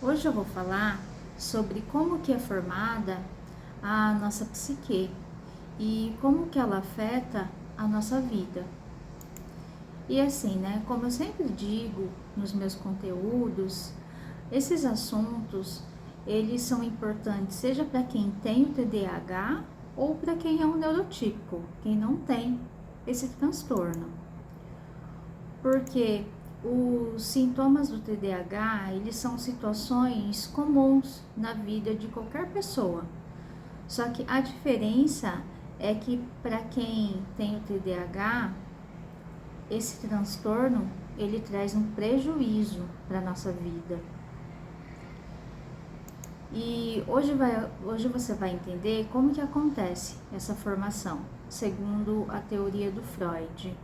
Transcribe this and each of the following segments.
Hoje eu vou falar sobre como que é formada a nossa psique e como que ela afeta a nossa vida. E assim, né, como eu sempre digo nos meus conteúdos, esses assuntos, eles são importantes seja para quem tem o TDAH ou para quem é um neurotípico, quem não tem esse transtorno. Porque os sintomas do TDAH, eles são situações comuns na vida de qualquer pessoa. Só que a diferença é que para quem tem o TDAH, esse transtorno, ele traz um prejuízo para a nossa vida. E hoje você vai entender como que acontece essa formação, segundo a teoria do Freud.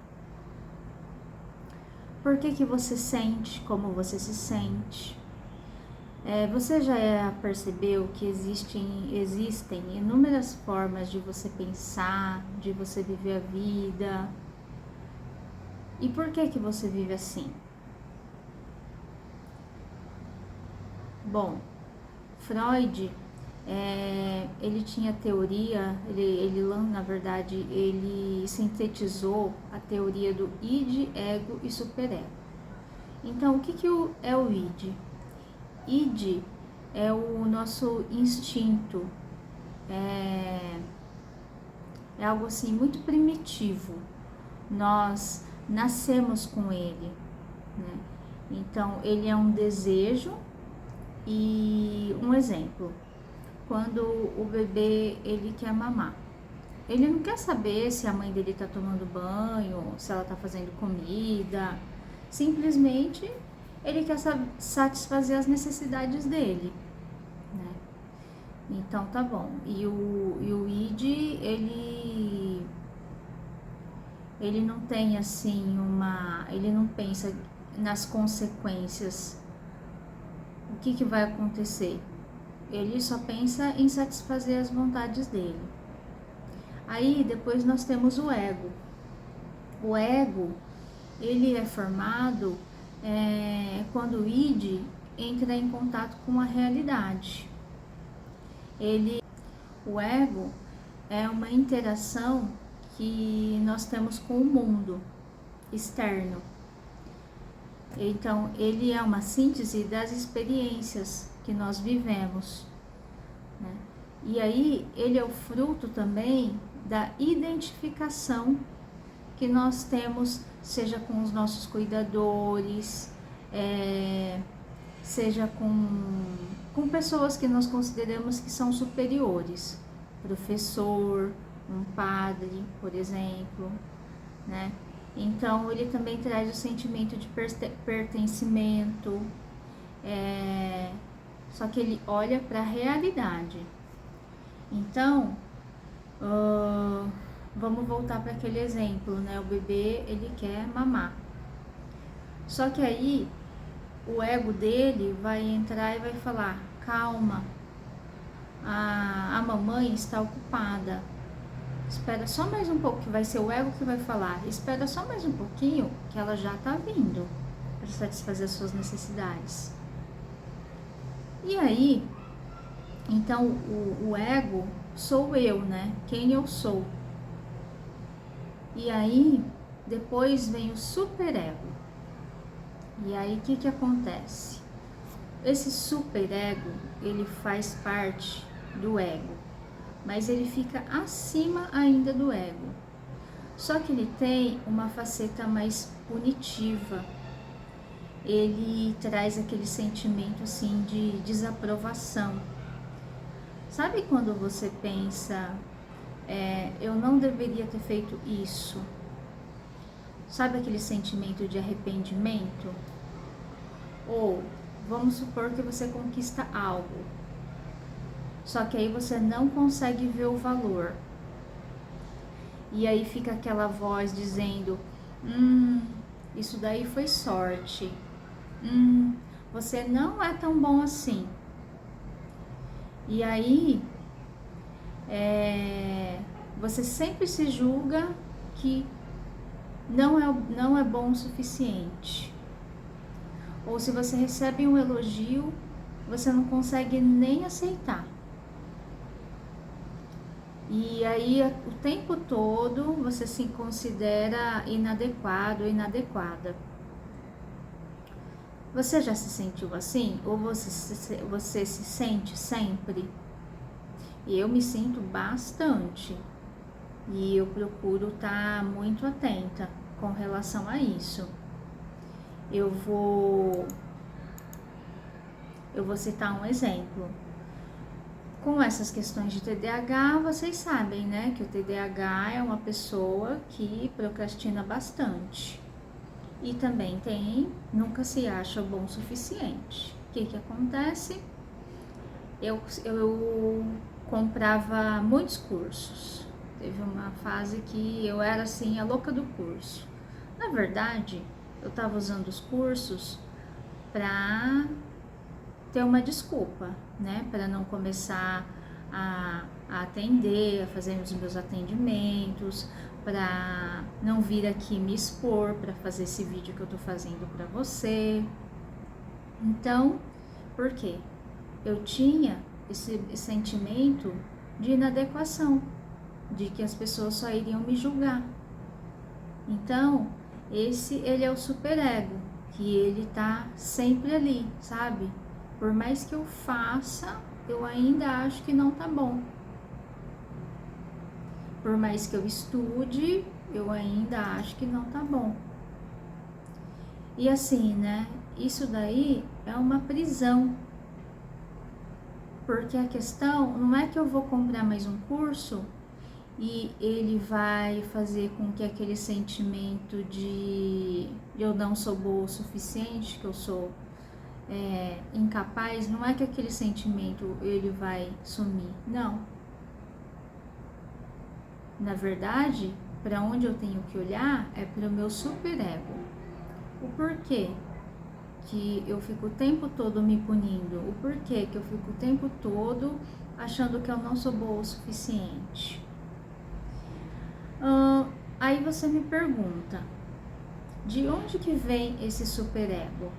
Por que você sente como você se sente? Você já percebeu que existem inúmeras formas de você pensar, de você viver a vida? E por que você vive assim? Bom, Freud, ele tinha teoria, na verdade, ele sintetizou a teoria do id, ego e superego. Então, o que é o id? Id é o nosso instinto, é algo assim muito primitivo. Nós nascemos com ele, né? Então, ele é um desejo e um exemplo. Quando o bebê ele quer mamar, ele não quer saber se a mãe dele está tomando banho, se ela está fazendo comida. Simplesmente ele quer satisfazer as necessidades dele, né? Então tá bom. E o id, ele não tem assim ele não pensa nas consequências. O que vai acontecer? Ele só pensa em satisfazer as vontades dele. Aí depois nós temos o ego. O ego, ele é formado quando o id entra em contato com a realidade. O ego é uma interação que nós temos com o mundo externo. Então, ele é uma síntese das experiências que nós vivemos, né? E aí, ele é o fruto também da identificação que nós temos, seja com os nossos cuidadores, seja com pessoas que nós consideramos que são superiores, professor, um padre, por exemplo, né? Então, ele também traz o sentimento de pertencimento, só que ele olha para a realidade. Então, vamos voltar para aquele exemplo, né? O bebê, ele quer mamar. Só que aí, o ego dele vai entrar e vai falar: calma, a mamãe está ocupada. Espera só mais um pouco, que vai ser o ego que vai falar. Espera só mais um pouquinho, que ela já está vindo para satisfazer as suas necessidades. E aí, então, o ego sou eu, né? Quem eu sou. E aí, depois vem o superego. E aí, o que acontece? Esse superego, ele faz parte do ego, mas ele fica acima ainda do ego. Só que ele tem uma faceta mais punitiva. Ele traz aquele sentimento assim de desaprovação. Sabe quando você pensa, eu não deveria ter feito isso? Sabe aquele sentimento de arrependimento? Ou vamos supor que você conquista algo, só que aí você não consegue ver o valor. E aí fica aquela voz dizendo: isso daí foi sorte. Você não é tão bom assim. E aí você sempre se julga que não é bom o suficiente. Ou se você recebe um elogio, você não consegue nem aceitar. E aí, o tempo todo, você se considera inadequado ou inadequada. Você já se sentiu assim? Ou você se sente sempre? Eu me sinto bastante. E eu procuro estar muito atenta com relação a isso. Eu vou citar um exemplo. Com essas questões de TDAH, vocês sabem, né, que o TDAH é uma pessoa que procrastina bastante. E também nunca se acha bom o suficiente. O que acontece? Eu comprava muitos cursos. Teve uma fase que eu era assim, a louca do curso. Na verdade, eu estava usando os cursos para ter uma desculpa, né? Para não começar a atender, a fazer os meus atendimentos, para não vir aqui me expor, para fazer esse vídeo que eu tô fazendo para você. Então, por quê? Eu tinha esse sentimento de inadequação, de que as pessoas só iriam me julgar. Então, ele é o superego, que ele tá sempre ali, sabe? Por mais que eu faça, eu ainda acho que não tá bom. Por mais que eu estude, eu ainda acho que não tá bom. E assim, né? Isso daí é uma prisão. Porque a questão não é que eu vou comprar mais um curso e ele vai fazer com que aquele sentimento de eu não sou boa o suficiente, que eu sou incapaz, não é que aquele sentimento ele vai sumir, não. Na verdade, para onde eu tenho que olhar é para o meu superego. O porquê que eu fico o tempo todo me punindo, o porquê que eu fico o tempo todo achando que eu não sou boa o suficiente. Aí você me pergunta, de onde que vem esse superego?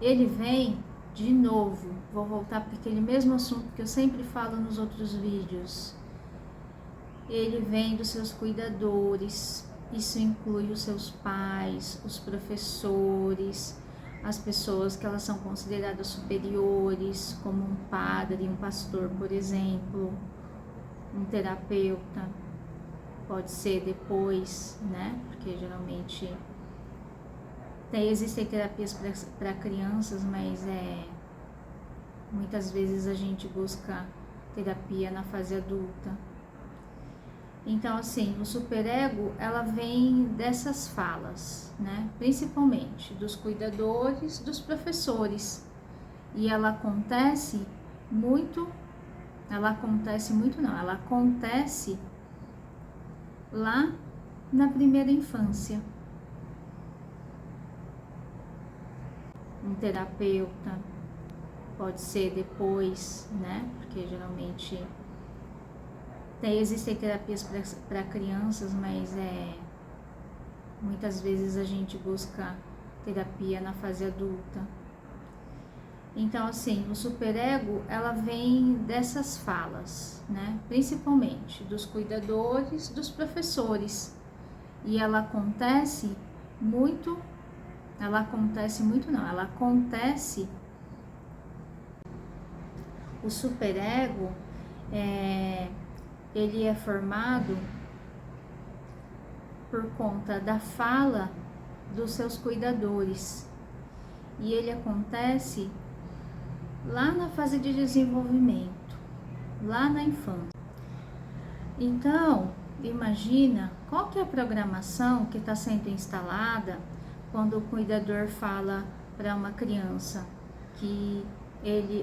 Ele vem, de novo, vou voltar para aquele mesmo assunto que eu sempre falo nos outros vídeos. Ele vem dos seus cuidadores, isso inclui os seus pais, os professores, as pessoas que elas são consideradas superiores, como um padre, um pastor, por exemplo, um terapeuta, pode ser depois, né? Porque geralmente existem terapias para crianças, mas muitas vezes a gente busca terapia na fase adulta. Então, assim, o superego, ela vem dessas falas, né? Principalmente dos cuidadores, dos professores. E ela acontece lá na primeira infância. Um terapeuta pode ser depois, né? Porque geralmente existem terapias para crianças, mas muitas vezes a gente busca terapia na fase adulta. Então, assim, o superego, ela vem dessas falas, né? Principalmente dos cuidadores, dos professores. E ela acontece o superego, ele é formado por conta da fala dos seus cuidadores. E ele acontece lá na fase de desenvolvimento, lá na infância. Então, imagina qual que é a programação que está sendo instalada quando o cuidador fala para uma criança que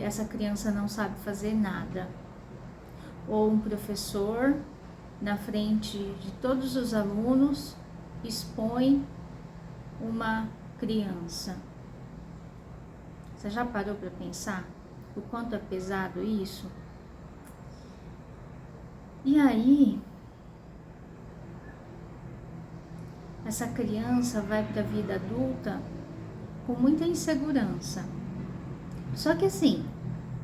essa criança não sabe fazer nada. Ou um professor, na frente de todos os alunos, expõe uma criança. Você já parou para pensar o quanto é pesado isso? E aí, essa criança vai para a vida adulta com muita insegurança. Só que assim,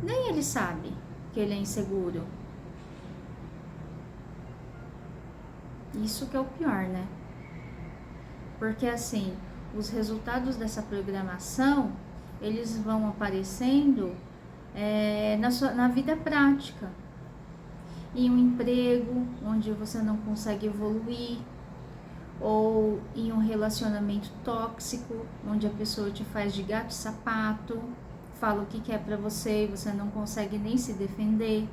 nem ele sabe que ele é inseguro. Isso que é o pior, né? Porque assim, os resultados dessa programação, eles vão aparecendo na vida prática. Em um emprego onde você não consegue evoluir, ou em um relacionamento tóxico, onde a pessoa te faz de gato e sapato, fala o que quer pra você e você não consegue nem se defender.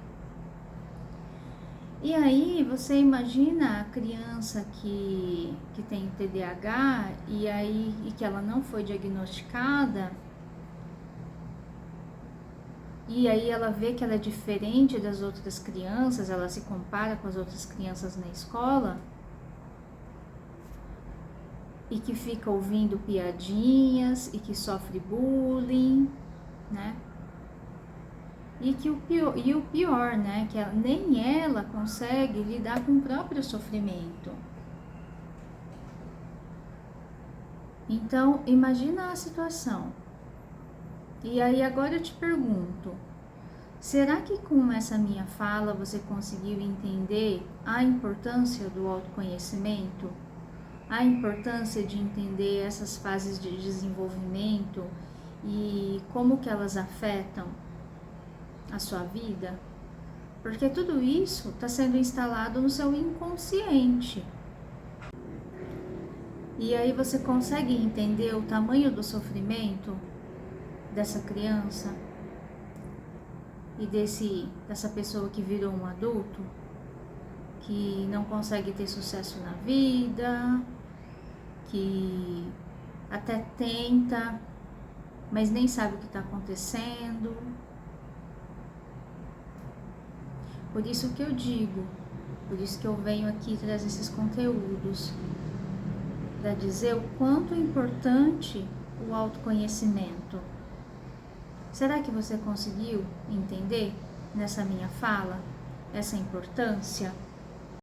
E aí você imagina a criança que tem TDAH e que ela não foi diagnosticada, e aí ela vê que ela é diferente das outras crianças, ela se compara com as outras crianças na escola, e que fica ouvindo piadinhas e que sofre bullying, né? E o pior, né? Que nem ela consegue lidar com o próprio sofrimento. Então, imagina a situação. E aí agora eu te pergunto, será que com essa minha fala você conseguiu entender a importância do autoconhecimento? A importância de entender essas fases de desenvolvimento e como que elas afetam a sua vida? Porque tudo isso está sendo instalado no seu inconsciente. E aí você consegue entender o tamanho do sofrimento dessa criança e dessa pessoa que virou um adulto, que não consegue ter sucesso na vida, que até tenta, mas nem sabe o que está acontecendo. Por isso que eu digo, por isso que eu venho aqui trazer esses conteúdos, para dizer o quanto é importante o autoconhecimento. Será que você conseguiu entender nessa minha fala essa importância?